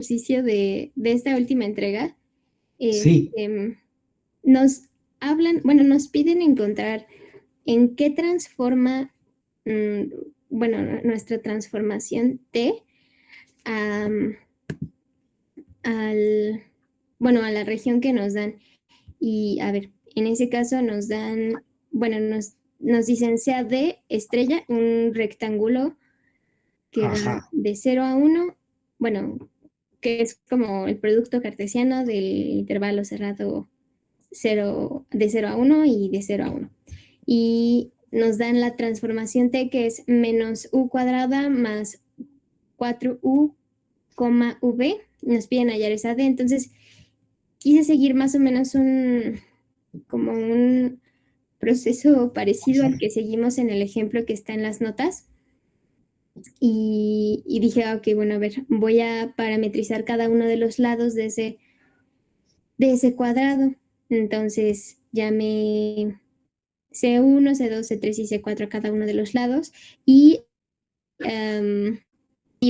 ejercicio de esta última entrega, Sí. nos hablan, bueno, nos piden encontrar en qué transforma, bueno, nuestra transformación T al, bueno, a la región que nos dan. Y a ver, en ese caso nos dan, bueno, nos dicen sea de estrella, un rectángulo que va Ajá. de 0 a 1, bueno, que es como el producto cartesiano del intervalo cerrado 0 de 0 a 1 y de 0 a 1. Y nos dan la transformación T, que es menos u cuadrada más 4u, v. Nos piden hallar esa D. Entonces, quise seguir más o menos como un proceso parecido al que seguimos en el ejemplo que está en las notas. Y dije, ok, bueno, a ver, voy a parametrizar cada uno de los lados de ese cuadrado. Entonces, llamé C1, C2, C3 y C4 a cada uno de los lados. Y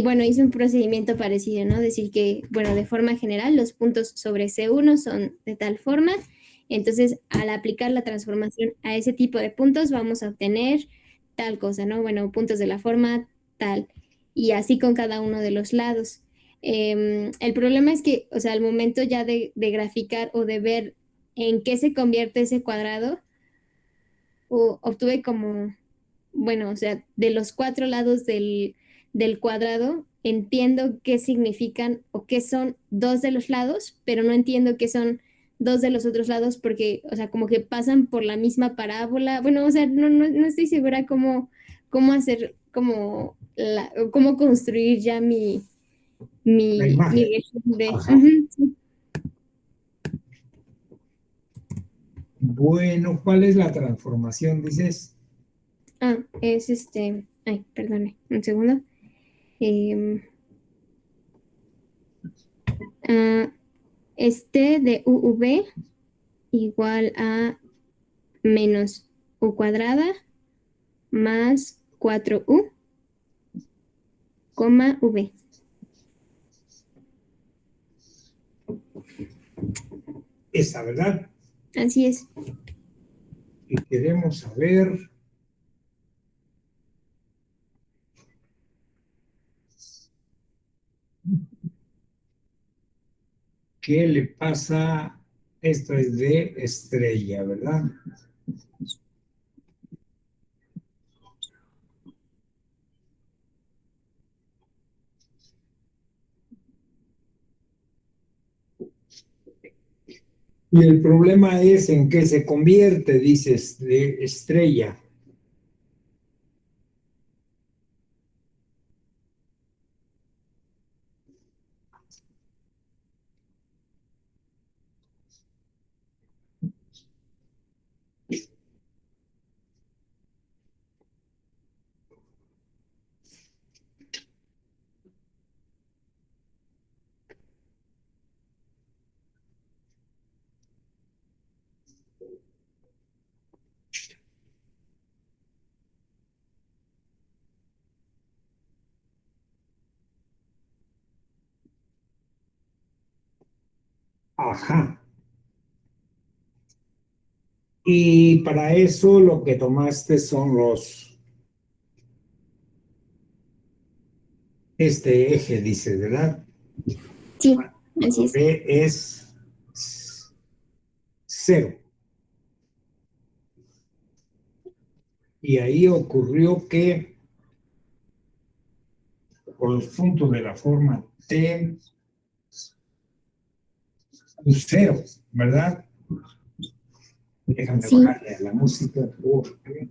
bueno, hice un procedimiento parecido, ¿no? Decir que, bueno, de forma general, los puntos sobre C1 son de tal forma. Entonces, al aplicar la transformación a ese tipo de puntos, vamos a obtener tal cosa, ¿no? Bueno, puntos de la forma tal. Y así con cada uno de los lados. El problema es que, o sea, al momento ya de graficar o de ver en qué se convierte ese cuadrado, obtuve como, bueno, o sea, de los 4 lados del cuadrado, entiendo qué significan o qué son 2 de los lados, pero no entiendo qué son 2 de los otros lados porque, o sea, como que pasan por la misma parábola. Bueno, o sea, no estoy segura cómo hacer, cómo construir ya mi, La mi, mi imagen. región de... Ajá. Ujú, sí. Bueno, ¿cuál es la transformación, dices? Es ay, perdone, un segundo. Em, ah, de UV igual a menos u cuadrada más 4u, v. Esa, ¿verdad? Así es. Y queremos saber qué le pasa. Esto es de estrella, ¿verdad? Y el problema es en qué se convierte, dices, de estrella. Ajá. Y para eso lo que tomaste son este eje, dice, ¿verdad? Sí, así Cuando es. B es 0. Y ahí ocurrió que por los puntos de la forma T, un 0, ¿verdad? Déjame Sí, bajarle a la música porque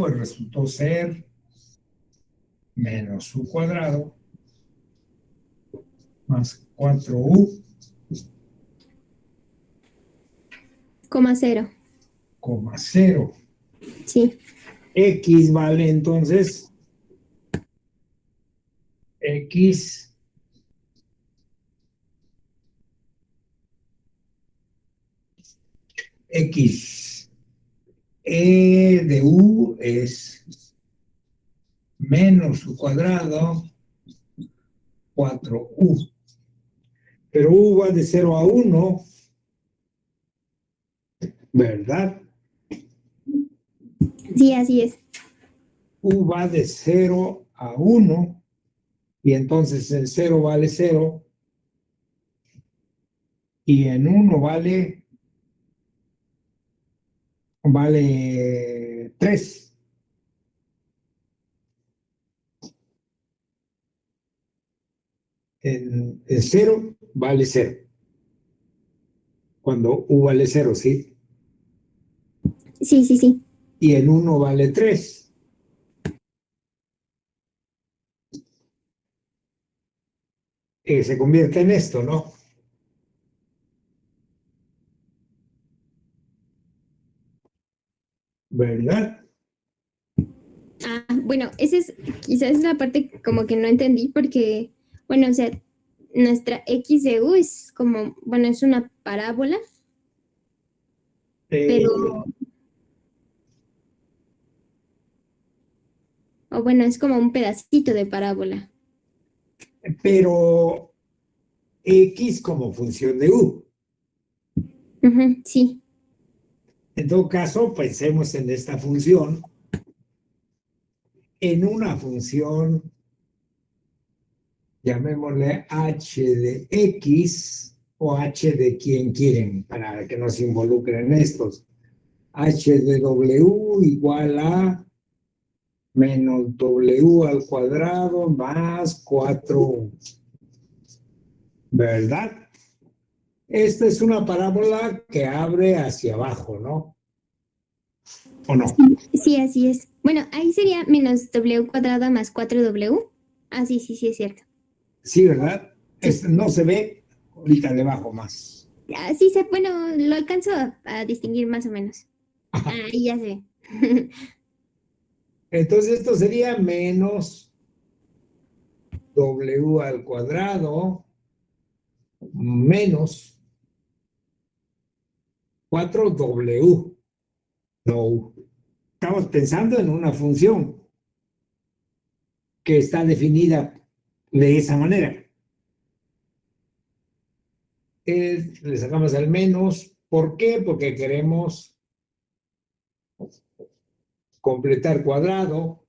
resultó ser menos u cuadrado más 4u, 0. coma 0. Sí, X vale entonces X X e de u es menos u cuadrado 4u. Pero u va de 0 a 1, ¿verdad? Sí, así es. U va de 0 a 1 y entonces en 0 vale 0 y en 1 vale 3. En 0 vale 0. Cuando u vale 0, ¿sí? Sí, sí, sí. Y en 1 vale 3. Se convierte en esto, ¿no? ¿Verdad? Ah, bueno, esa es quizás la parte como que no entendí porque, bueno, o sea, nuestra x de u es como, bueno, es una parábola, pero, Eh, o bueno, es como un pedacito de parábola. pero x como función de u. Ujú, sí, En todo caso, pensemos en esta función, en una función, llamémosle h de x o h de quien quieren, para que nos involucren estos. H de w igual a menos w al cuadrado más 4, ¿verdad? Esta es una parábola que abre hacia abajo, ¿no? ¿O no? sí, así es. Bueno, ahí sería menos w cuadrada más 4w. Ah, sí, sí, sí, es cierto. Sí, ¿verdad? Sí. No se ve ahorita debajo más. Ah, sí, bueno, lo alcanzo a distinguir más o menos. Ahí ya se ve. Entonces esto sería menos w al cuadrado menos 4w. No, estamos pensando en una función que está definida de esa manera. Le sacamos el menos. ¿Por qué? Porque queremos completar cuadrado.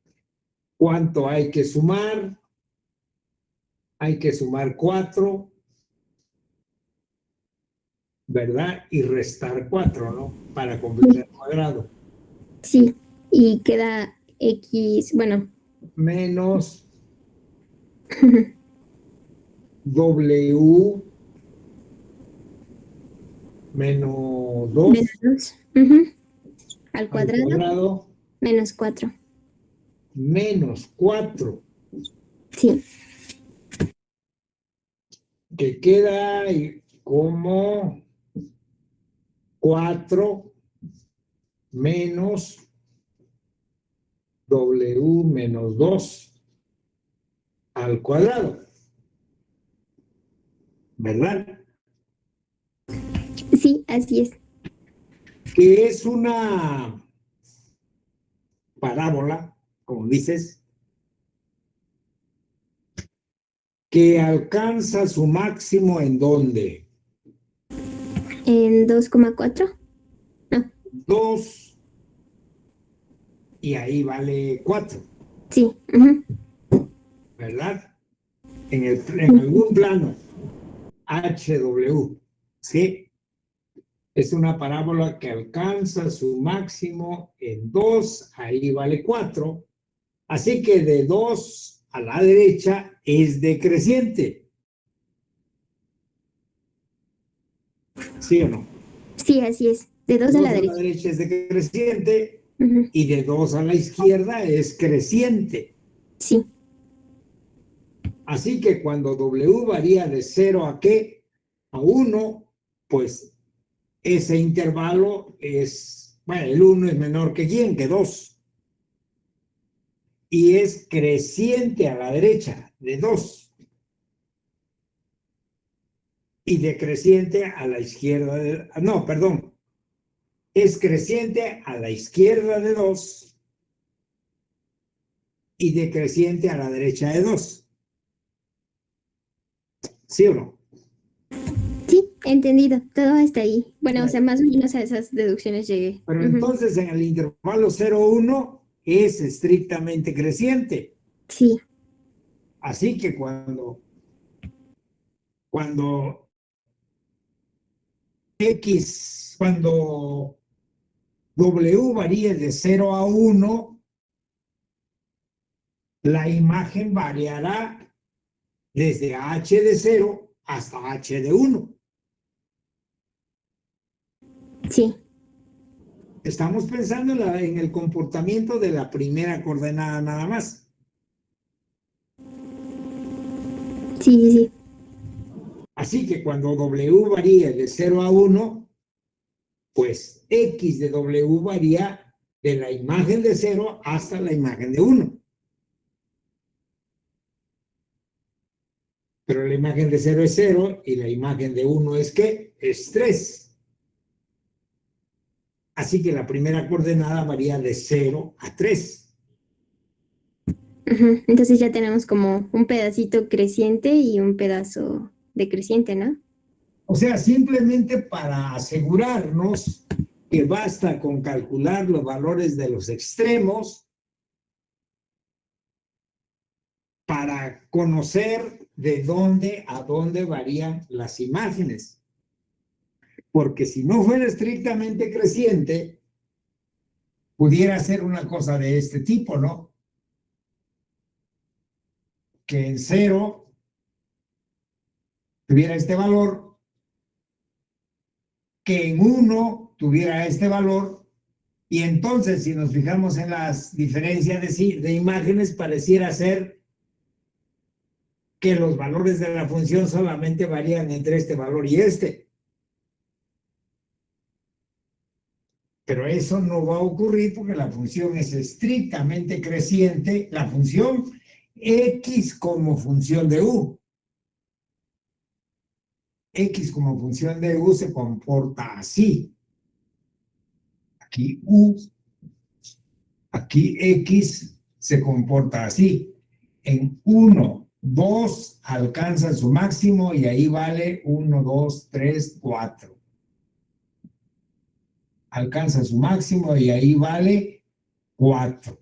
¿Cuánto hay que sumar? Hay que sumar 4, ¿verdad? Y restar 4, ¿no? Para completar cuadrado. Sí, y queda x, bueno, Menos w menos menos 2 2 al al cuadrado cuadrado menos 4. menos 4, Sí, que queda como 4 menos w menos 2 al cuadrado, ¿verdad? sí, así es. Que es una parábola, como dices, que alcanza su máximo en donde En 2,4. No, 2 y ahí vale 4, sí, ¿verdad? En algún plano, HW, ¿sí? Es una parábola que alcanza su máximo en 2, ahí vale 4. Así que de 2 a la derecha es decreciente, ¿sí o no? sí, así es. De De 2 a la 2 a la derecha. derecha es decreciente Ujú, y de 2 a la izquierda es creciente. sí, Así que cuando W varía de 0 a qué? A 1, pues ese intervalo es, bueno, el 1 es menor que quién, que 2. Y es creciente a la derecha de 2 y decreciente a la izquierda. No, perdón. es creciente a la izquierda de 2 y decreciente a la derecha de 2. ¿Sí o no? Sí, entendido. Todo está ahí. Bueno, o sea, más o menos a esas deducciones llegué. Pero entonces en el intervalo 0,1 es estrictamente creciente. Sí. Así que cuando X, cuando W varíe de 0 a 1, la imagen variará desde H de 0 hasta H de 1. Sí. Estamos pensando en el comportamiento de la primera coordenada nada más. Sí, sí, sí. Así que cuando W varíe de 0 a 1, pues X de W varía de la imagen de 0 hasta la imagen de 1. Pero la imagen de 0 es 0 y la imagen de 1 es ¿qué? Es 3. Así que la primera coordenada varía de 0 a 3. Entonces ya tenemos como un pedacito creciente y un pedazo decreciente, ¿no? O sea, simplemente para asegurarnos que basta con calcular los valores de los extremos para conocer de dónde a dónde varían las imágenes. Porque si no fuera estrictamente creciente, pudiera ser una cosa de este tipo, ¿no? Que en 0 tuviera este valor, que en 1 tuviera este valor, y entonces si nos fijamos en las diferencias de imágenes, pareciera ser que los valores de la función solamente varían entre este valor y este. Pero eso no va a ocurrir porque la función es estrictamente creciente, la función X como función de U. X como función de U se comporta así. Aquí U, aquí X se comporta así. En 1, 2 alcanza su máximo y ahí vale 1, 2, 3, 4. Alcanza su máximo y ahí vale 4.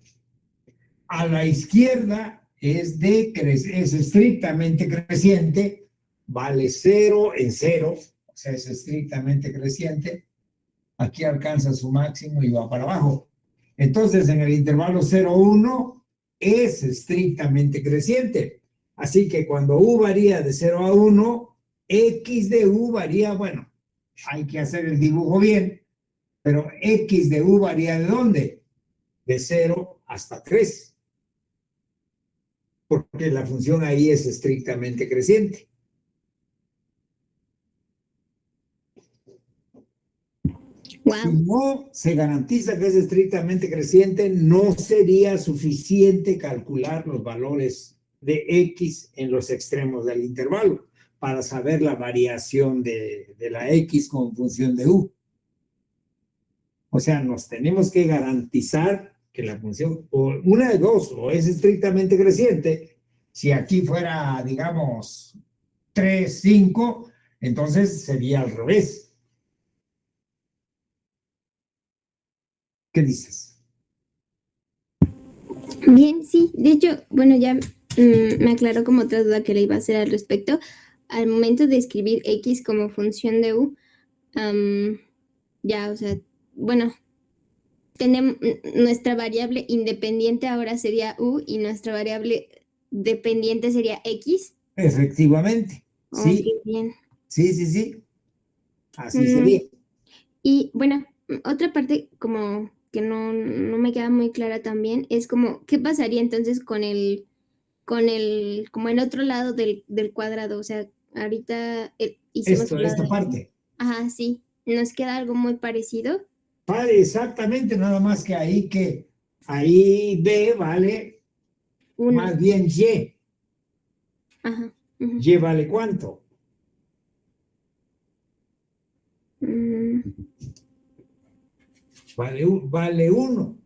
A la izquierda es estrictamente creciente, vale 0 en 0, o sea, es estrictamente creciente. Aquí alcanza su máximo y va para abajo. Entonces, en el intervalo 0,1 es estrictamente creciente. Así que cuando U varía de 0 a 1, X de U varía, bueno, hay que hacer el dibujo bien, pero X de U varía ¿de dónde? De 0 hasta 3, porque la función ahí es estrictamente creciente. Wow. Si no se garantiza que es estrictamente creciente, no sería suficiente calcular los valores de X en los extremos del intervalo para saber la variación de la X con función de U. O sea, nos tenemos que garantizar que la función, o una de dos, o es estrictamente creciente. Si aquí fuera, digamos, 3, 5, entonces sería al revés. ¿Qué dices? Bien, sí. De hecho, bueno, ya me aclaró como otra duda que le iba a hacer al respecto. Al momento de escribir X como función de U, ya, o sea, bueno, tenemos nuestra variable independiente ahora sería U y nuestra variable dependiente sería X. Efectivamente, Oh, qué sí, bien. sí, sí, sí, así Mm, sería. y bueno, otra parte como que no me queda muy clara también es como, ¿qué pasaría entonces como el otro lado del cuadrado? O sea, ahorita hicimos el lado Esta de aquí. parte. Ajá, sí. Nos queda algo muy parecido. Vale, exactamente, nada más que ahí B vale Uno. más bien Y. Ajá. Ujú. Y vale ¿cuánto? Mm, vale 1.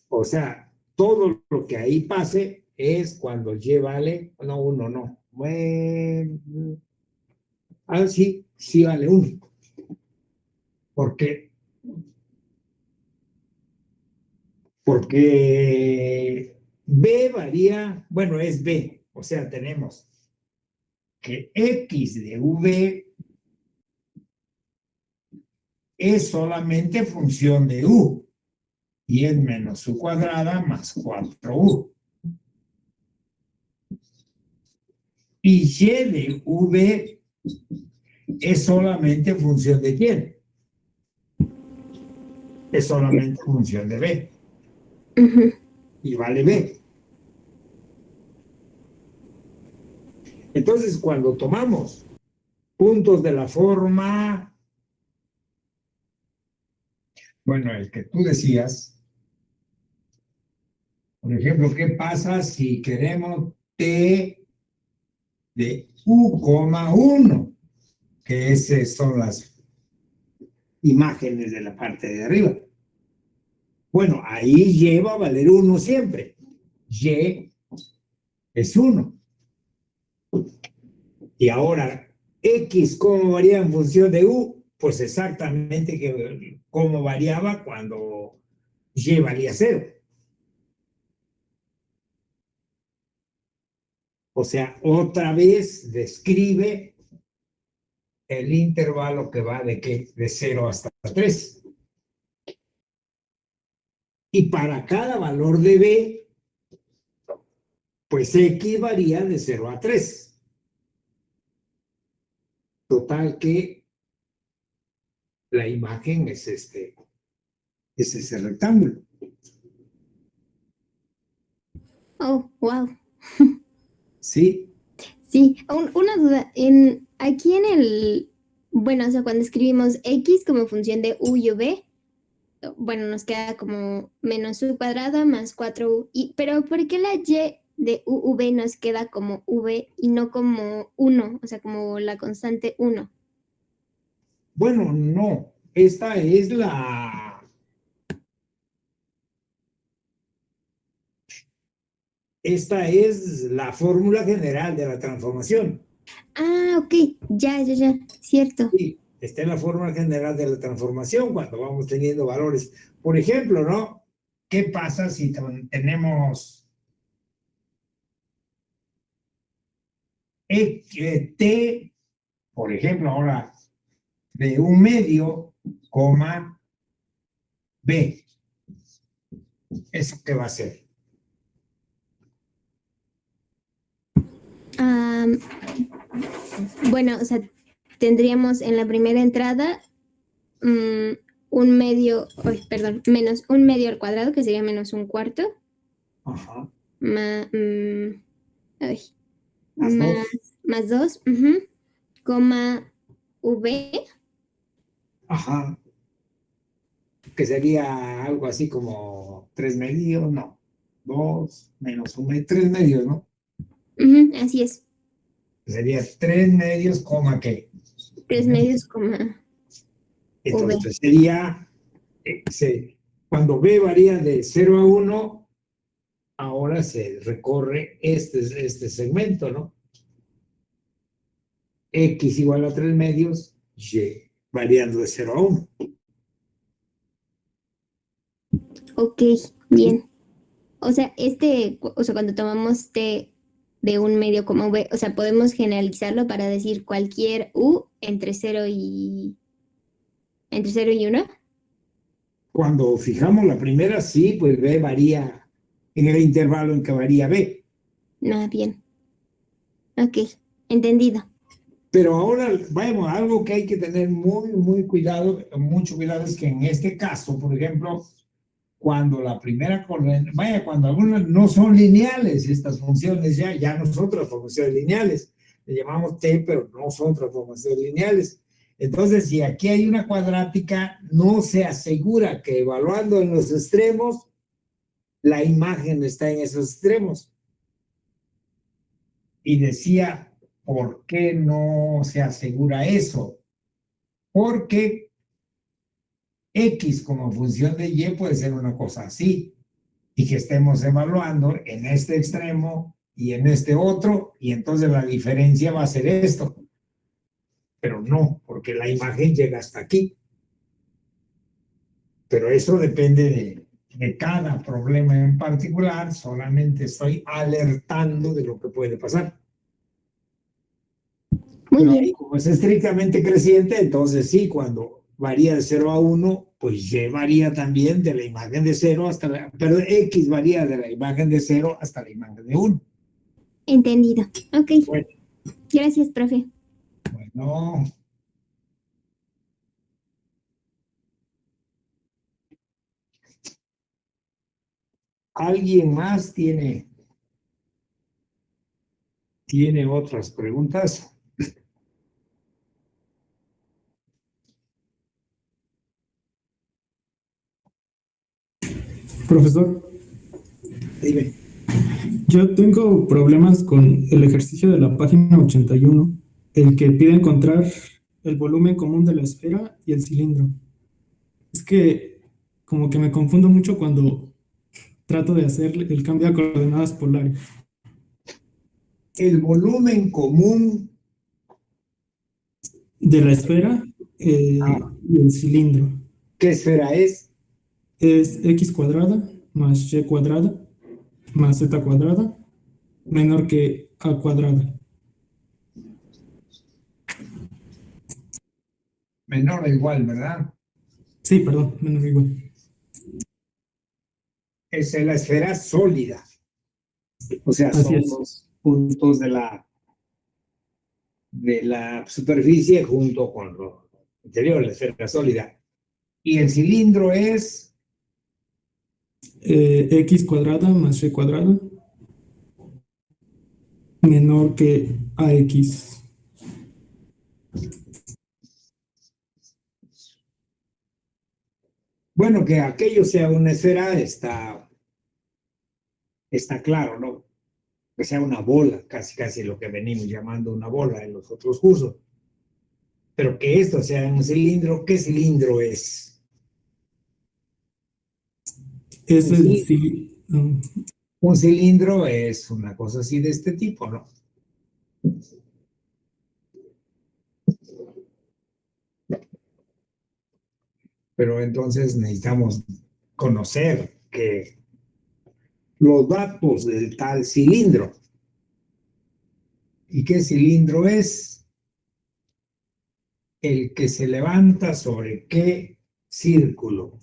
O sea, todo lo que ahí pase es cuando Y vale, no, 1 no. Bueno, sí, sí vale 1. Porque B varía, bueno, es B. O sea, tenemos que X de V es solamente función de U. Y es menos U cuadrada más 4U. Y Y de V es solamente función de quién. Es solamente función de B. Y vale B. Entonces, cuando tomamos puntos de la forma, bueno, el que tú decías, por ejemplo, ¿qué pasa si queremos T de U,1? Que esas son las imágenes de la parte de arriba. Bueno, ahí Y va a valer 1 siempre. Y es 1. Y ahora, X, ¿cómo varía en función de U? Pues exactamente cómo variaba cuando Y valía 0. O sea, otra vez describe el intervalo que va de ¿qué? De 0 hasta 3. Y para cada valor de B, pues X varía de 0 a 3. Total que la imagen es ese rectángulo. Oh, wow. Sí. Sí, una duda. Aquí en el, bueno, o sea, cuando escribimos X como función de U y V, bueno, nos queda como menos U cuadrada más 4U. Pero ¿por qué la Y de UV nos queda como V y no como 1? O sea, como la constante 1. Bueno, no. Esta es la fórmula general de la transformación. Ah, ok, ya, cierto. Sí, esta es la fórmula general de la transformación cuando vamos teniendo valores. Por ejemplo, ¿no? ¿Qué pasa si tenemos T, por ejemplo, ahora de 1/2, B? ¿Eso qué va a ser? Bueno, o sea, tendríamos en la primera entrada un medio, menos un medio al cuadrado, que sería menos un cuarto. Ajá. Más, ay, Más 2. más 2, coma V. Ajá. Que sería algo así como 3/2, no. 2 menos 1, 3/2, ¿no? Así es. Sería 3/2, ¿qué? 3/2, coma V. Entonces sería, cuando B varía de 0 a 1, ahora se recorre este segmento, ¿no? X igual a 3/2, Y variando de 0 a 1. Ok, bien. O sea, cuando tomamos T de un medio como V, o sea, podemos generalizarlo para decir cualquier U entre 0 y 1. Cuando fijamos la primera, sí, pues B varía en el intervalo en que varía B. Ah, bien. Ok, entendido. Pero ahora, vamos, algo que hay que tener mucho cuidado es que en este caso, por ejemplo, cuando la primera coordenada, cuando algunas no son lineales, estas funciones ya no son transformaciones lineales, le llamamos T, pero no son transformaciones lineales. Entonces, si aquí hay una cuadrática, no se asegura que evaluando en los extremos, la imagen está en esos extremos. Y decía, ¿por qué no se asegura eso? Porque X como función de Y puede ser una cosa así, y que estemos evaluando en este extremo y en este otro, y entonces la diferencia va a ser esto. Pero no, porque la imagen llega hasta aquí. Pero eso depende de cada problema en particular, solamente estoy alertando de lo que puede pasar. Muy Pero bien. ahí, como es estrictamente creciente, entonces sí, cuando varía de 0 a 1, pues Y varía también de la imagen de 0 hasta la, perdón, X varía de la imagen de 0 hasta la imagen de 1. Entendido. Ok. Bueno, Gracias, profe. bueno, ¿alguien más tiene otras preguntas? Profesor, Dime. yo tengo problemas con el ejercicio de la página 81, el que pide encontrar el volumen común de la esfera y el cilindro. Es que como que me confundo mucho cuando trato de hacer el cambio a coordenadas polares. El volumen común. De la esfera y el cilindro ¿Qué esfera es? es x cuadrada más y cuadrada más z cuadrada menor que a cuadrada. Menor o igual, ¿verdad? Sí, perdón, menor o igual. Esa es la esfera sólida. O sea, Así son es. los puntos de la superficie junto con lo interior, la esfera sólida. Y el cilindro es X cuadrada más y cuadrada menor que ax. bueno, que aquello sea una esfera está claro, ¿no? Que sea una bola, casi lo que venimos llamando una bola en los otros cursos. Pero que esto sea un cilindro, ¿qué cilindro es? Es Un el cilindro, un cilindro es una cosa así de este tipo, ¿no? Pero entonces necesitamos conocer que los datos del tal cilindro. ¿Y qué cilindro es? El que se levanta sobre qué círculo.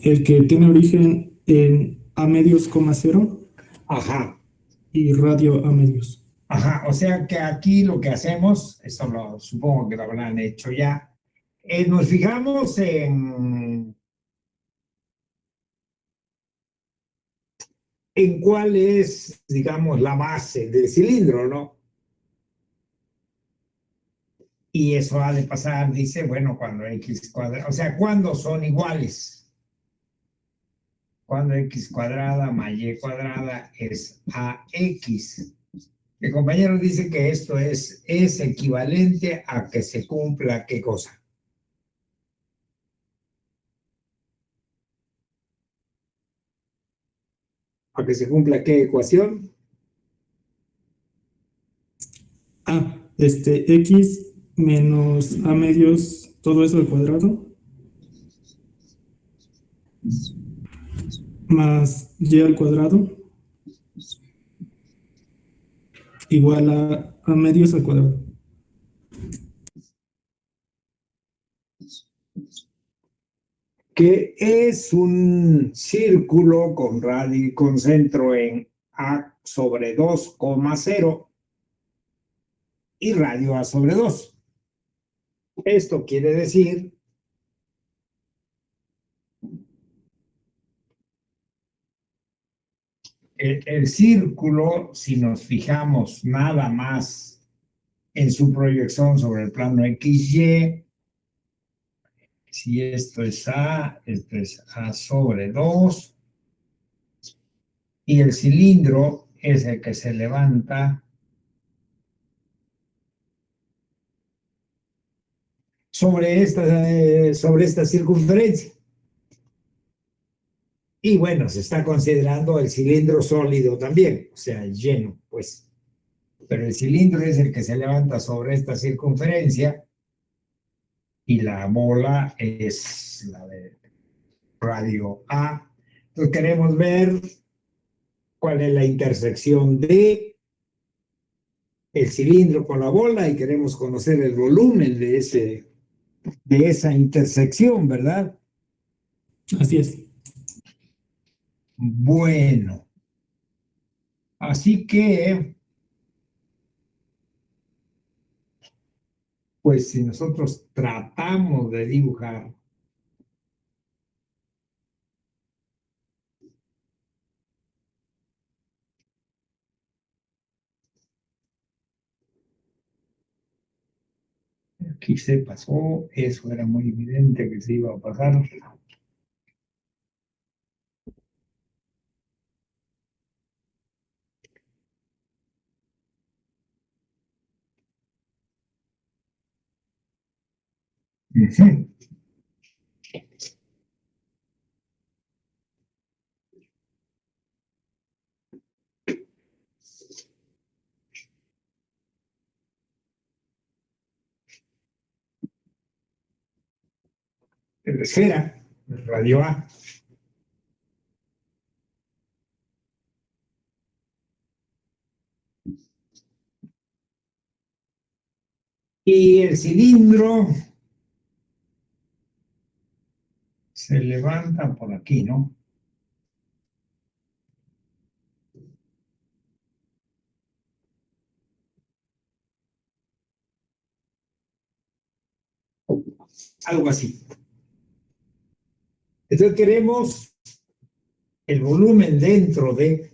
el que tiene origen en a medios, cero Ajá, y radio a medios. ajá. O sea que aquí lo que hacemos, eso lo supongo que lo habrán hecho ya, nos fijamos en cuál es, digamos, la base del cilindro, ¿no? Y eso ha de pasar, dice, bueno, cuando x cuadrado, o sea, cuando son iguales. Cuando x cuadrada más y cuadrada es ax. El compañero dice que esto es equivalente a que se cumpla qué cosa. A que se cumpla qué ecuación. X menos a medios, todo eso al cuadrado, más y al cuadrado, igual a medios al cuadrado. Que es un círculo con radio, con centro en a sobre 2,0 y radio a sobre 2. Esto quiere decir el círculo, si nos fijamos nada más en su proyección sobre el plano XY, si esto es A sobre 2, y el cilindro es el que se levanta sobre esta circunferencia. Y bueno, se está considerando el cilindro sólido también, o sea, lleno, pues. Pero el cilindro es el que se levanta sobre esta circunferencia y la bola es la de radio A. Entonces queremos ver cuál es la intersección de el cilindro con la bola y queremos conocer el volumen de esa intersección, ¿verdad? Así es. Bueno, así que, pues si nosotros tratamos de dibujar aquí se pasó, eso era muy evidente que se iba a pasar. Ujú. La esfera, radio A. Y el cilindro se levanta por aquí, ¿no? Algo así. Entonces queremos el volumen dentro del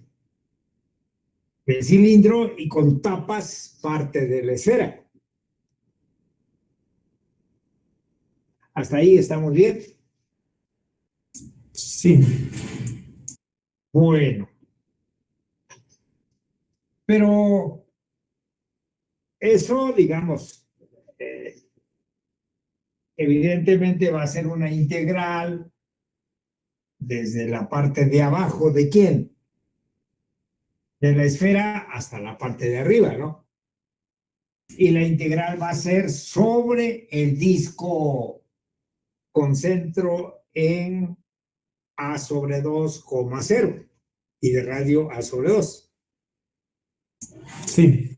cilindro y con tapas parte de la esfera. ¿Hasta ahí estamos bien? Sí. Bueno. Pero eso, digamos, evidentemente va a ser una integral desde la parte de abajo de quién, de la esfera hasta la parte de arriba, ¿no? Y la integral va a ser sobre el disco con centro en A sobre 2,0 y de radio A sobre 2. Sí.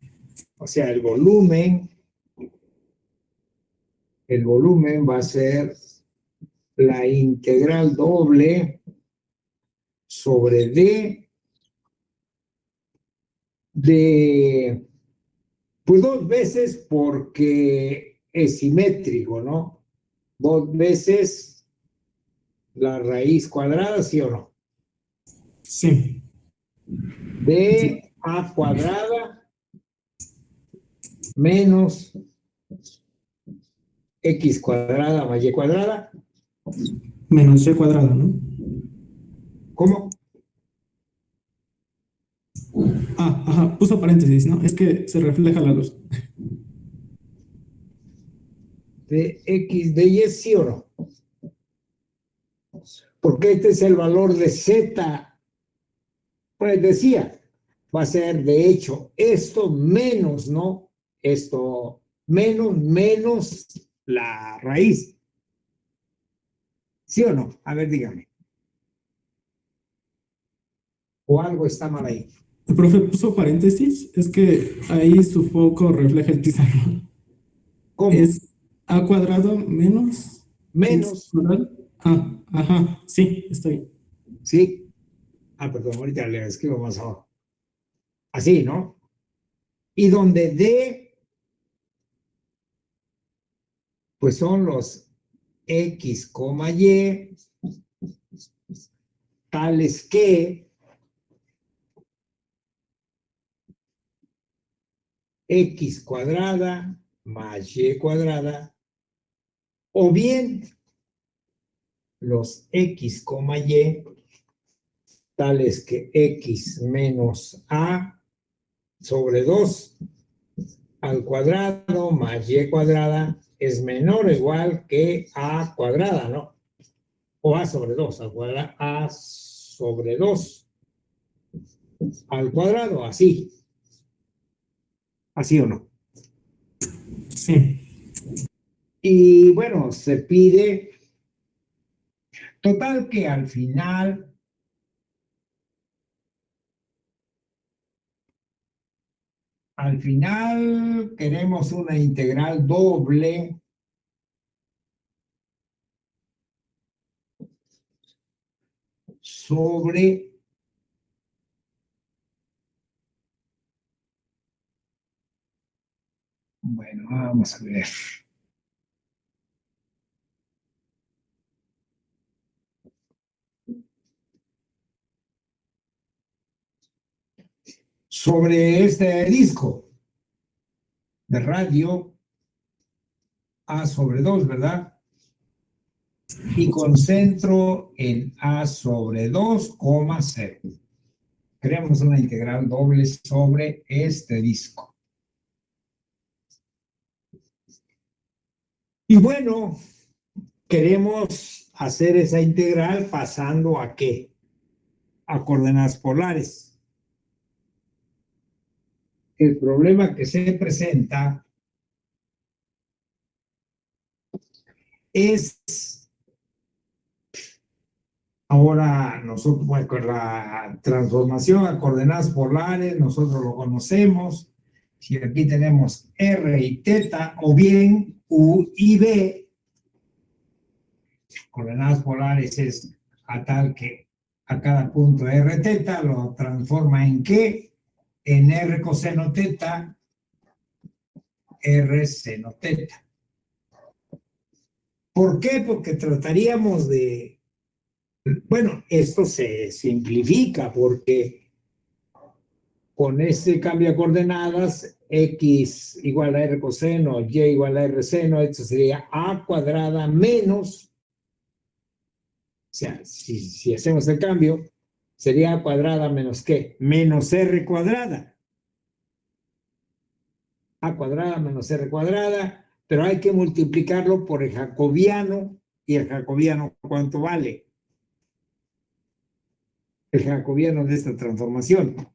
O sea, el volumen va a ser la integral doble sobre D de, pues 2 veces porque es simétrico, ¿no? 2 veces la raíz cuadrada, ¿sí o no? Sí. De A cuadrada menos X cuadrada más Y cuadrada. Menos Y cuadrado, ¿no? ¿Cómo? Ajá, puso paréntesis, ¿no? Es que se refleja la luz. De X de Y, ¿sí o no? Porque este es el valor de Z. Pues decía, va a ser de hecho esto menos, ¿no? Esto menos la raíz. ¿Sí o no? A ver, dígame. O algo está mal ahí. El profe puso paréntesis, es que ahí su foco refleja el pizarrón. ¿Cómo? Es A cuadrado menos X Menos, cuadrado. Ah, ajá, sí, está bien. ¿sí? Ah, perdón, ahorita le escribo más abajo. Así, ¿no? Y donde D, pues son los X, Y, tales que X cuadrada más Y cuadrada, o bien los X, Y tales que x menos a sobre 2 al cuadrado más y cuadrada es menor o igual que a cuadrada, ¿no? O a sobre 2 al cuadrado, a sobre 2 al cuadrado, así. ¿Así o no? Sí. Y bueno, se pide, total que al final queremos una integral doble sobre bueno, vamos a ver. Sobre este disco de radio A sobre 2, ¿verdad? Y concentro en A sobre 2, 0. Creamos una integral doble sobre este disco. Y bueno, queremos hacer esa integral pasando ¿a qué? A coordenadas polares. El problema que se presenta es ahora nosotros, bueno, con la transformación a coordenadas polares, nosotros lo conocemos. Si aquí tenemos R y teta, o bien U y B, coordenadas polares es a tal que a cada punto R teta lo transforma en ¿qué? En R coseno teta, R seno teta. ¿Por qué? Porque trataríamos de, bueno, esto se simplifica porque con este cambio de coordenadas, x igual a r coseno, y igual a r seno, esto sería a cuadrada menos, o sea, si hacemos el cambio, sería a cuadrada menos ¿qué? Menos r cuadrada. A cuadrada menos r cuadrada, pero hay que multiplicarlo por el jacobiano, y el jacobiano, ¿cuánto vale? El jacobiano de esta transformación.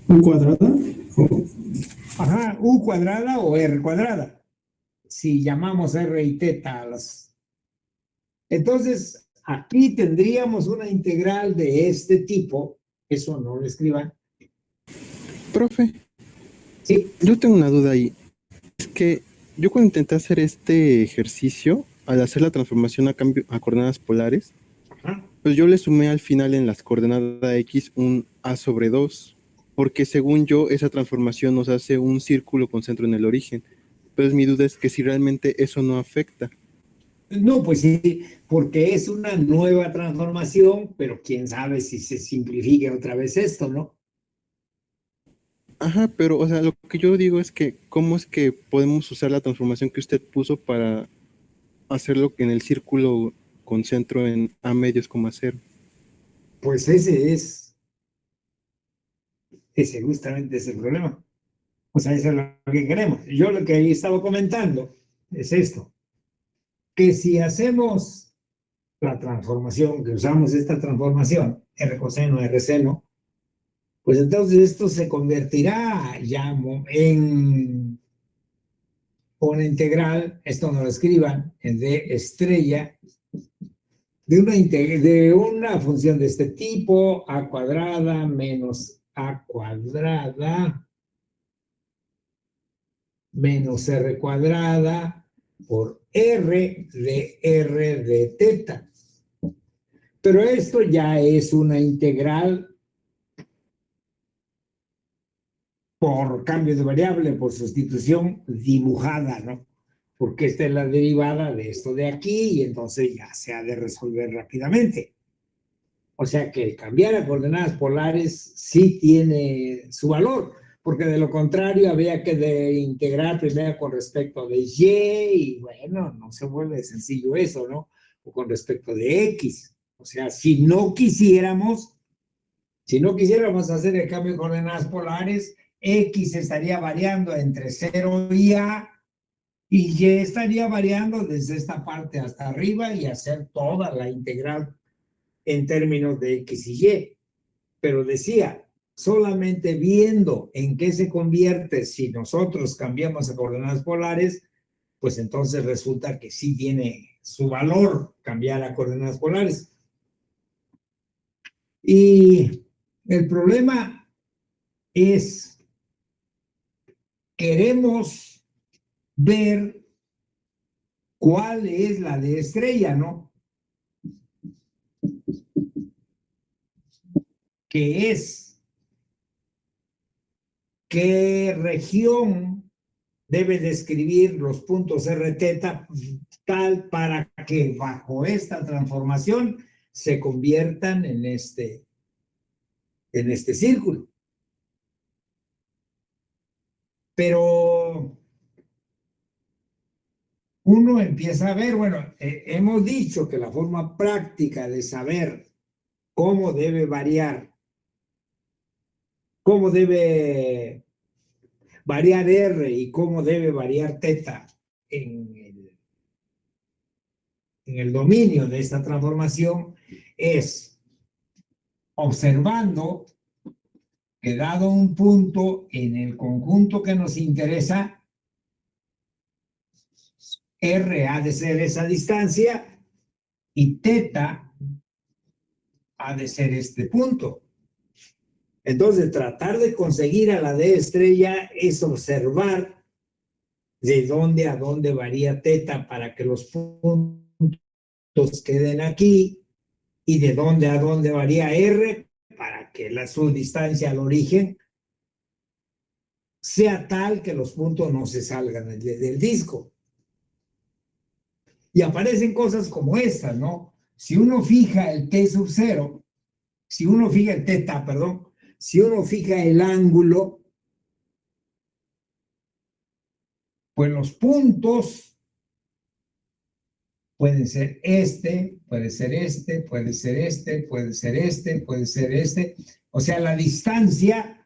¿U cuadrada? Ajá, u cuadrada o r cuadrada. Si llamamos r y teta a las... Entonces, aquí tendríamos una integral de este tipo. Eso no lo escriban. Profe, Sí. yo tengo una duda ahí. Es que yo cuando intenté hacer este ejercicio, al hacer la transformación a coordenadas polares, Ajá. pues yo le sumé al final en las coordenadas X un A sobre 2, porque según yo esa transformación nos hace un círculo con centro en el origen. Pero mi duda es que si realmente eso no afecta. No, pues sí, porque es una nueva transformación, pero quién sabe si se simplifique otra vez esto, ¿no? Ajá, pero o sea, lo que yo digo es que ¿cómo es que podemos usar la transformación que usted puso para hacerlo en el círculo con centro en A medios, 0? Pues justamente ese problema. O sea, eso es lo que queremos. Yo lo que estaba comentando es esto, que si hacemos la transformación, que usamos esta transformación, R coseno, R seno, pues entonces esto se convertirá ya en una integral, esto no lo escriban, en D estrella, de una función de este tipo, a cuadrada menos a cuadrada menos r cuadrada por r de teta. Pero esto ya es una integral por cambio de variable, por sustitución dibujada, ¿no? Porque esta es la derivada de esto de aquí y entonces ya se ha de resolver rápidamente. O sea que el cambiar a coordenadas polares sí tiene su valor, porque de lo contrario había que integrar primero con respecto de y bueno, no se vuelve sencillo eso, ¿no? O con respecto de x. O sea, si no quisiéramos hacer el cambio de coordenadas polares, X estaría variando entre 0 y A, y Y estaría variando desde esta parte hasta arriba y hacer toda la integral en términos de X y Y. Pero decía, solamente viendo en qué se convierte si nosotros cambiamos a coordenadas polares, pues entonces resulta que sí tiene su valor cambiar a coordenadas polares. Y el problema es, queremos ver cuál es la de estrella, ¿no? Que es, ¿qué región debe describir los puntos R teta tal para que bajo esta transformación se conviertan en este círculo? Pero uno empieza a ver, bueno, hemos dicho que la forma práctica de saber cómo debe variar R y cómo debe variar teta en el dominio de esta transformación es observando que dado un punto en el conjunto que nos interesa, R ha de ser esa distancia y teta ha de ser este punto. Entonces, tratar de conseguir a la D estrella es observar de dónde a dónde varía teta para que los puntos queden aquí, y de dónde a dónde varía R para que su distancia al origen sea tal que los puntos no se salgan del disco. Y aparecen cosas como estas, ¿no? Si uno fija el T sub 0, si uno fija el teta, perdón, si uno fija el ángulo, pues los puntos pueden ser este, puede ser este, puede ser este, puede ser este, puede ser este. O sea, la distancia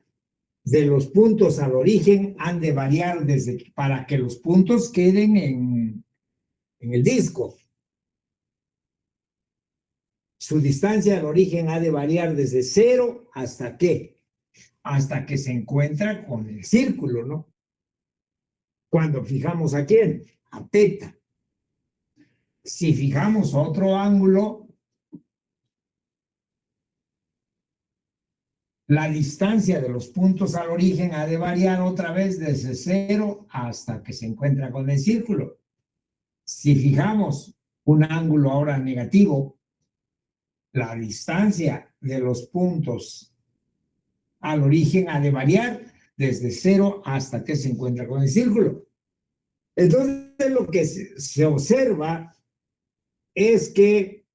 de los puntos al origen han de variar para que los puntos queden en el disco. Su distancia al origen ha de variar desde 0 hasta ¿qué? Hasta que se encuentra con el círculo, ¿no? Cuando fijamos a quién, a teta. Si fijamos otro ángulo, la distancia de los puntos al origen ha de variar otra vez desde 0 hasta que se encuentra con el círculo. Si fijamos un ángulo ahora negativo, la distancia de los puntos al origen ha de variar desde 0 hasta que se encuentra con el círculo. Entonces, lo que se observa es que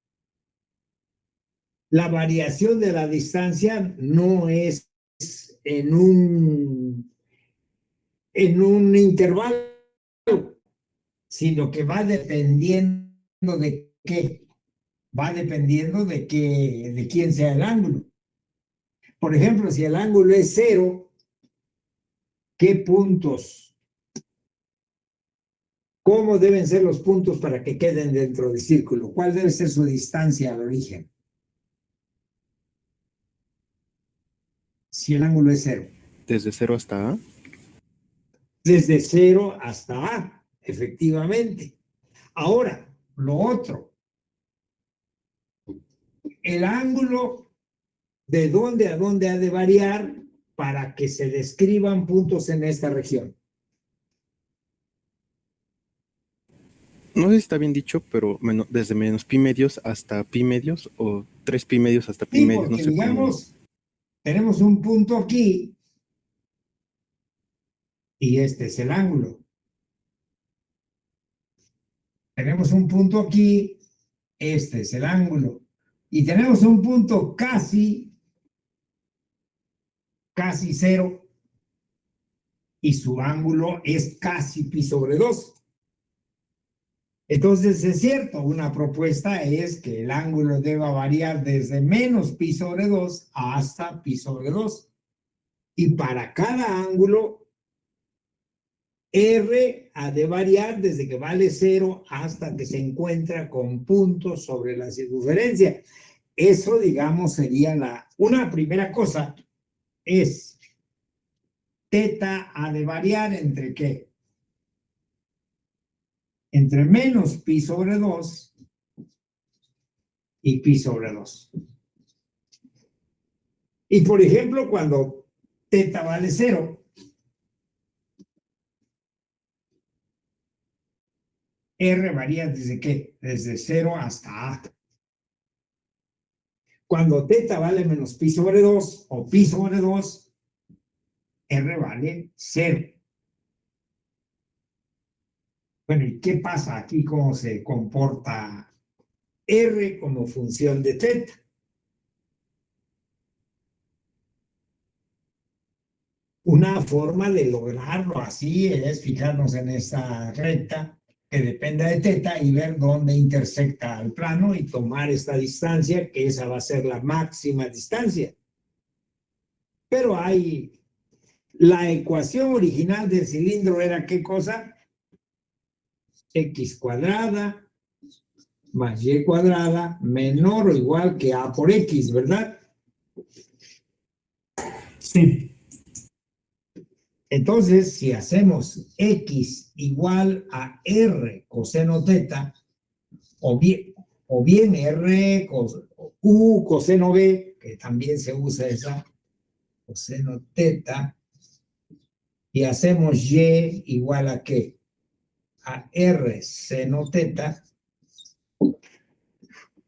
la variación de la distancia no es en un intervalo, sino que va dependiendo de qué. Va dependiendo de quién sea el ángulo. Por ejemplo, si el ángulo es 0, ¿qué puntos? ¿Cómo deben ser los puntos para que queden dentro del círculo? ¿Cuál debe ser su distancia al origen? Si el ángulo es 0. ¿Desde 0 hasta A? Desde 0 hasta A, efectivamente. Ahora, lo otro. El ángulo de dónde a dónde ha de variar para que se describan puntos en esta región. No sé si está bien dicho, pero desde menos pi medios hasta pi medios o 3 pi medios hasta pi Sí, medios. porque No sé digamos, tenemos un punto aquí y este es el ángulo. Tenemos un punto aquí, este es el ángulo. Y tenemos un punto casi 0 y su ángulo es casi pi sobre 2. Entonces es cierto, una propuesta es que el ángulo deba variar desde menos pi sobre 2 hasta pi sobre 2. Y para cada ángulo, R ha de variar desde que vale 0 hasta que se encuentra con puntos sobre la circunferencia. Eso, digamos, sería una primera cosa, es teta ha de variar entre ¿qué? Entre menos pi sobre 2 y pi sobre 2. Y por ejemplo, cuando teta vale 0, R varía desde ¿qué? Desde 0 hasta A. Cuando teta vale menos pi sobre 2 o pi sobre 2, R vale 0. Bueno, ¿y qué pasa aquí? ¿Cómo se comporta R como función de teta? Una forma de lograrlo así es fijarnos en esta recta que dependa de teta y ver dónde intersecta al plano y tomar esta distancia, que esa va a ser la máxima distancia. Pero la ecuación original del cilindro era ¿qué cosa? X cuadrada más Y cuadrada menor o igual que A por X, ¿verdad? Sí. Entonces, si hacemos X igual a R coseno teta, o bien R U coseno B, que también se usa esa, coseno teta, y hacemos Y igual a ¿qué? A R seno teta,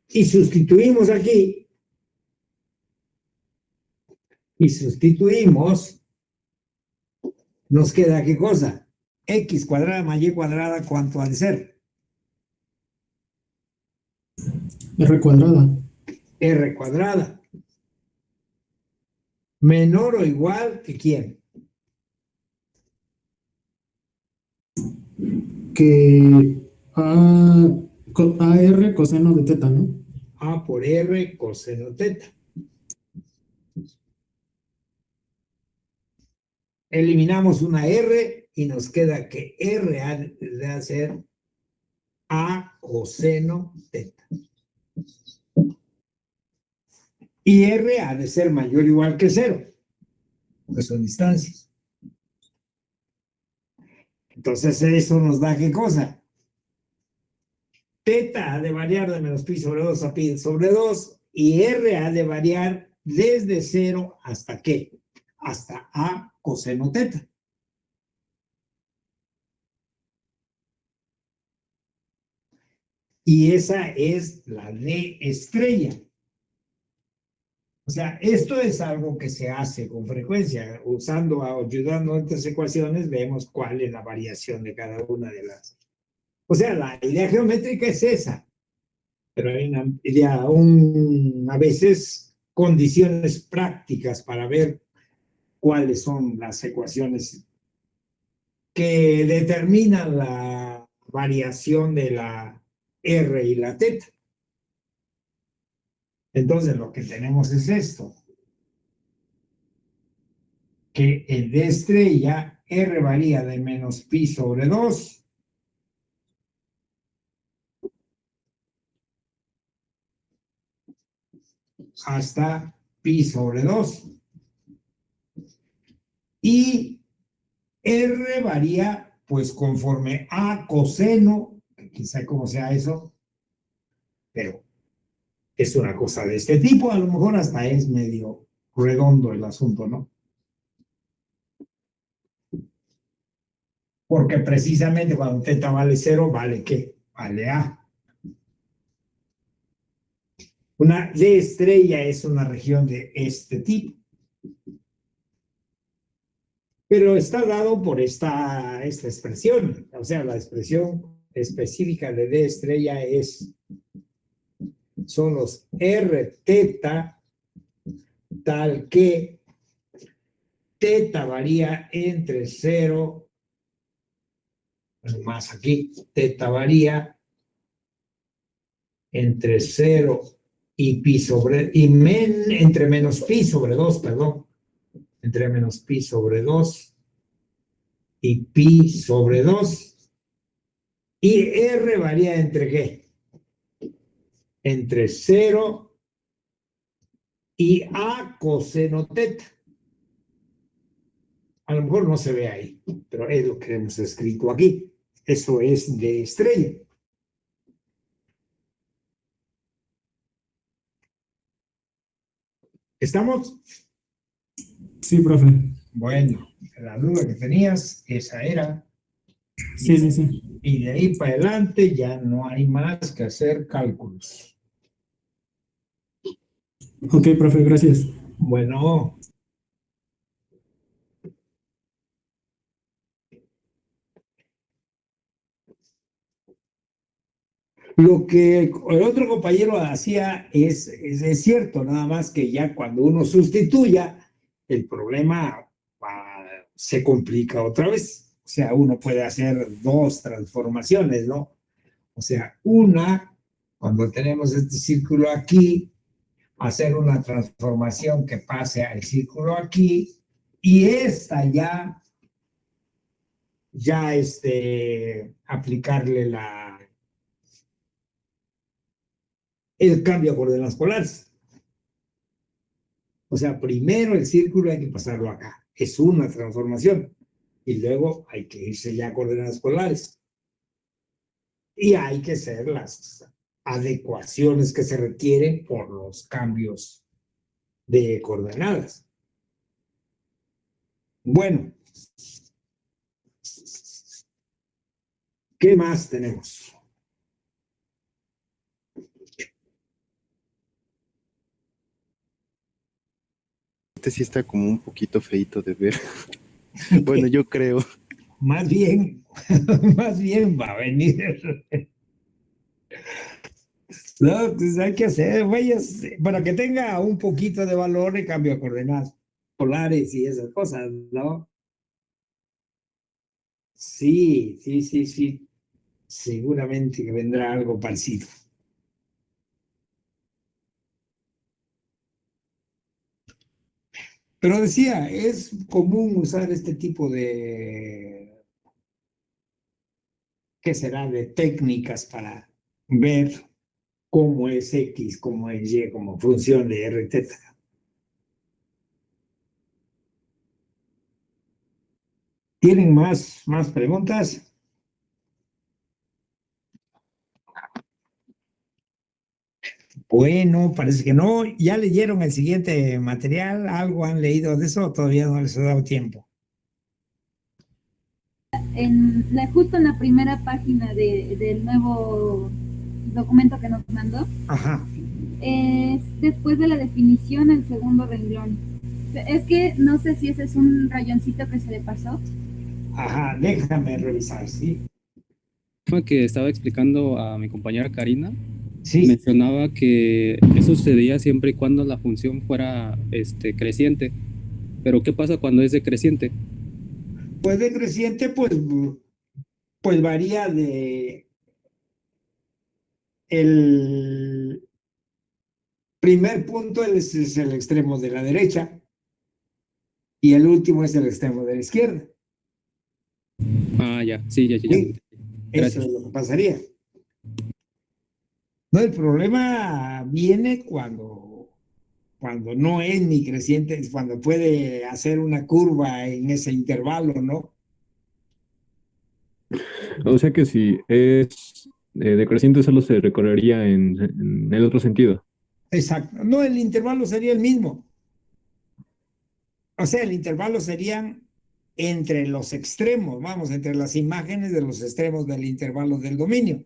y sustituimos aquí, nos queda ¿qué cosa? X cuadrada más Y cuadrada, ¿cuánto ha de ser? R cuadrada. R cuadrada. Menor o igual que ¿quién? Que AR coseno de teta, ¿no? A por R coseno teta. Eliminamos una R y nos queda que R ha de hacer A coseno teta. Y R ha de ser mayor o igual que 0, porque son distancias. Entonces eso nos da ¿qué cosa? Teta ha de variar de menos pi sobre 2 a pi sobre 2 y R ha de variar desde 0 hasta ¿qué? Hasta A coseno teta. Y esa es la D estrella. O sea, esto es algo que se hace con frecuencia. Ayudando a estas ecuaciones, vemos cuál es la variación de cada una de las. O sea, la idea geométrica es esa, pero hay a veces condiciones prácticas para ver cuáles son las ecuaciones que determinan la variación de la R y la teta. Entonces, lo que tenemos es esto, que el D estrella, R varía de menos pi sobre 2 hasta pi sobre 2. Y R varía, pues, conforme a coseno, quizá como sea eso, pero es una cosa de este tipo, a lo mejor hasta es medio redondo el asunto, ¿no? Porque precisamente cuando teta vale 0, ¿vale qué? Vale A. Una D estrella es una región de este tipo. Pero está dado por esta expresión. O sea, la expresión específica de D estrella son los R teta, tal que teta varía entre 0, más aquí, teta varía entre 0 y pi sobre, entre menos pi sobre 2, perdón, entre menos pi sobre 2 y pi sobre 2. Y R varía entre ¿qué? Entre 0 y A coseno teta. A lo mejor no se ve ahí, pero es lo que hemos escrito aquí. Eso es de estrella. ¿Estamos? Sí, profe. Bueno, la duda que tenías, esa era. Sí, sí, sí. Y de ahí para adelante ya no hay más que hacer cálculos. Ok, profe, gracias. Bueno, lo que el otro compañero hacía es cierto, nada más que ya cuando uno sustituya, el problema se complica otra vez. O sea, uno puede hacer dos transformaciones, ¿no? O sea, una, cuando tenemos este círculo aquí, hacer una transformación que pase al círculo aquí, y esta ya aplicarle el cambio a coordenadas polares. O sea, primero el círculo hay que pasarlo acá. Es una transformación. Y luego hay que irse ya a coordenadas polares. Y hay que hacer las adecuaciones que se requieren por los cambios de coordenadas. Bueno, ¿qué más tenemos? Este sí está como un poquito feito de ver. Bueno, yo creo. Más bien va a venir. No, pues hay que hacer, güeyes, para que tenga un poquito de valor y cambio de coordenadas polares y esas cosas, ¿no? Sí, sí, sí, sí. Seguramente que vendrá algo parecido. Pero decía, es común usar este tipo de, ¿qué será? De técnicas para ver cómo es X, cómo es Y, como función de R teta. ¿Tienen más preguntas? Bueno, parece que no. ¿Ya leyeron el siguiente material? ¿Algo han leído de eso? Todavía no les he dado tiempo. Justo en la primera página del nuevo documento que nos mandó, Ajá. es después de la definición el segundo renglón. Es que no sé si ese es un rayoncito que se le pasó. Ajá, déjame revisar, ¿sí? Que estaba explicando a mi compañera Karina, Sí. mencionaba que eso sucedía siempre y cuando la función fuera creciente. Pero ¿qué pasa cuando es decreciente? Pues decreciente, pues varía de el primer punto es el extremo de la derecha y el último es el extremo de la izquierda. Ah, ya, sí, ya. Sí, eso Gracias. es lo que pasaría. No, el problema viene cuando no es ni creciente, es cuando puede hacer una curva en ese intervalo, ¿no? O sea que si es decreciente solo se recorrería en el otro sentido. Exacto. No, el intervalo sería el mismo. O sea, el intervalo serían entre los extremos, vamos, entre las imágenes de los extremos del intervalo del dominio.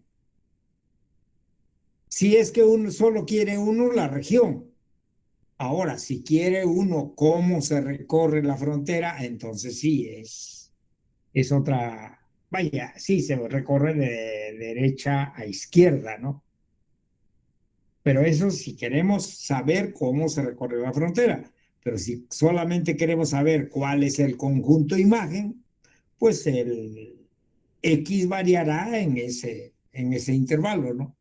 Si es que uno solo quiere uno, la región. Ahora, si quiere uno cómo se recorre la frontera, entonces sí, es otra, vaya, sí, se recorre de derecha a izquierda, ¿no? Pero eso si queremos saber cómo se recorre la frontera. Pero si solamente queremos saber cuál es el conjunto imagen, pues el X variará en ese intervalo, ¿no?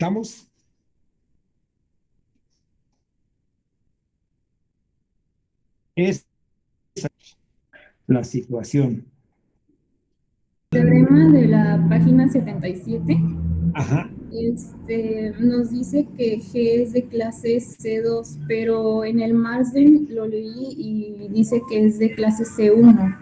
¿Estamos? Es la situación. Teorema de la página 77 Ajá. nos dice que G es de clase C2, pero en el Marsden lo leí y dice que es de clase C1.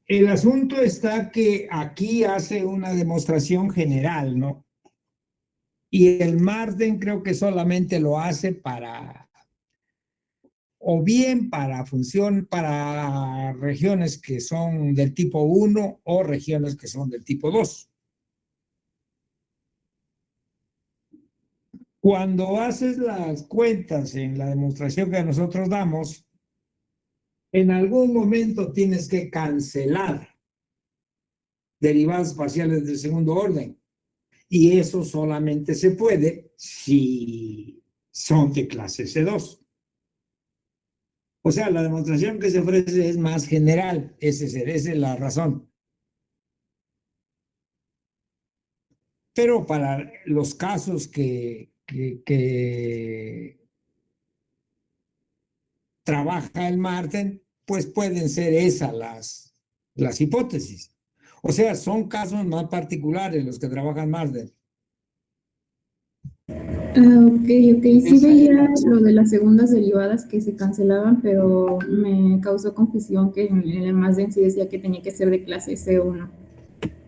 El asunto está que aquí hace una demostración general, ¿no? Y el Marsden creo que solamente lo hace para, o bien para para regiones que son del tipo 1 o regiones que son del tipo 2. Cuando haces las cuentas en la demostración que nosotros damos, en algún momento tienes que cancelar derivadas parciales del segundo orden. Y eso solamente se puede si son de clase C2. O sea, la demostración que se ofrece es más general. Esa es la razón. Pero para los casos que trabaja el Marsden, pues pueden ser esas las hipótesis. O sea, son casos más particulares los que trabajan Marsden. Ok. Sí veía lo de las segundas derivadas que se cancelaban, pero me causó confusión que en el Marsden sí decía que tenía que ser de clase C1.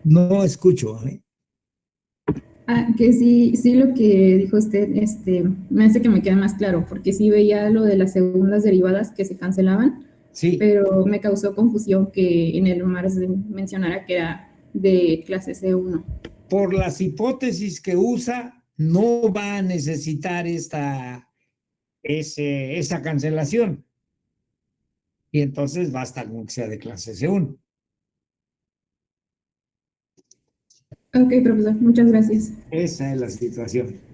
No escucho, ¿eh? Que sí lo que dijo usted, me hace que me quede más claro, porque sí veía lo de las segundas derivadas que se cancelaban, Sí. pero me causó confusión que en el Marsden mencionara que era de clase C1. Por las hipótesis que usa, no va a necesitar esa cancelación. Y entonces basta con que sea de clase C1. Ok, profesor, muchas gracias. Esa es la situación.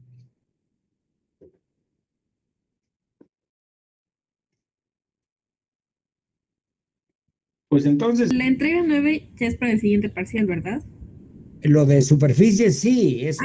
Pues entonces, La entrega 9 ya es para el siguiente parcial, ¿verdad? lo de superficie sí, eso